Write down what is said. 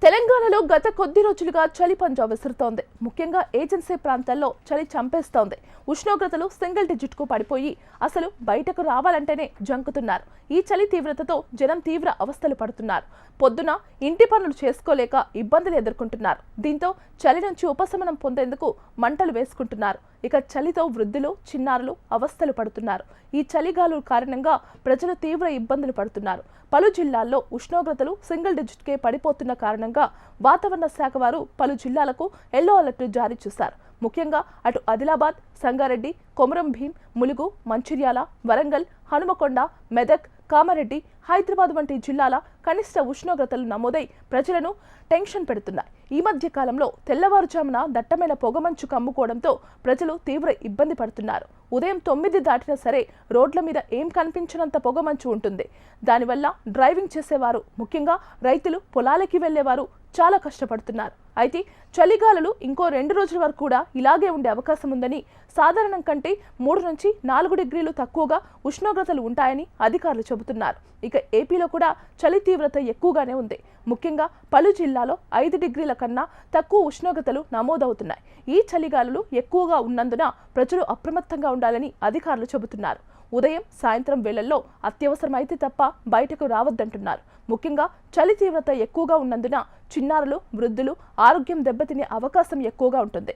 తెలంగాణలో గత కొద్ది రోజులుగా చలి పంజా విసురుతోంది. ముఖ్యంగా ఏజెన్సీ ప్రాంతాల్లో చలి చంపేస్తోంది. ఉష్ణోగ్రతలు సింగిల్ డిజిట్ కు పడిపోయి అసలు బయటకు రావాలంటేనే జంకుతున్నారు. ఈ చలి తీవ్రతతో జనం తీవ్ర అవస్థలు పడుతున్నారు. పొద్దున ఇంటి పనులు చేసుకోలేక ఇబ్బందులు ఎదుర్కొంటున్నారు. దీంతో చలి నుంచి ఉపశమనం పొందేందుకు మంటలు వేసుకుంటున్నారు. ఇక చలితో వృద్ధులు, చిన్నారులు అవస్థలు పడుతున్నారు. ఈ చలిగాలు కారణంగా ప్రజలు తీవ్ర ఇబ్బందులు పడుతున్నారు. పలు జిల్లాల్లో ఉష్ణోగ్రతలు సింగిల్ డిజిట్కే పడిపోతున్న కారణంగా వాతావరణ శాఖ వారు పలు జిల్లాలకు ఎల్లో అలర్ట్ జారీ చేశారు. ముఖ్యంగా అటు ఆదిలాబాద్, సంగారెడ్డి, కొమరం భీం, ములుగు, మంచిర్యాల, వరంగల్, హనుమకొండ, మెదక్, కామారెడ్డి, హైదరాబాద్ వంటి జిల్లాల కనిష్ట ఉష్ణోగ్రతలు నమోదై ప్రజలను టెన్షన్ పెడుతున్నాయి. ఈ మధ్య కాలంలో తెల్లవారుజామున దట్టమైన పొగమంచు కమ్ముకోవడంతో ప్రజలు తీవ్ర ఇబ్బంది పడుతున్నారు. ఉదయం 9 దాటినా సరే రోడ్ల మీద ఏం కనిపించినంత పొగమంచు ఉంటుంది. దానివల్ల డ్రైవింగ్ చేసేవారు, ముఖ్యంగా రైతులు, పొలాలకి వెళ్లేవారు చాలా కష్టపడుతున్నారు. అయితే చలిగాలులు ఇంకో 2 రోజుల వరకు కూడా ఇలాగే ఉండే అవకాశం ఉందని, సాధారణం కంటే 3 నుంచి 4 డిగ్రీలు తక్కువగా ఉష్ణోగ్రతలు ఉంటాయని అధికారులు చెబుతున్నారు. ఇక ఏపీలో కూడా చలి తీవ్రత ఎక్కువగానే ఉంది. ముఖ్యంగా పలు జిల్లాలో 5 డిగ్రీల కన్నా తక్కువ ఉష్ణోగ్రతలు నమోదవుతున్నాయి. ఈ చలిగాలులు ఎక్కువగా ఉన్నందున ప్రజలు అప్రమత్తంగా ఉండాలని అధికారులు చెబుతున్నారు. ఉదయం, సాయంత్రం వేళల్లో అత్యవసరమైతే తప్ప బయటకు రావద్దంటున్నారు. ముఖ్యంగా చలి తీవ్రత ఎక్కువగా ఉన్నందున చిన్నారులు, వృద్ధులు ఆరోగ్యం దెబ్బతినే అవకాశం ఎక్కువగా ఉంటుంది.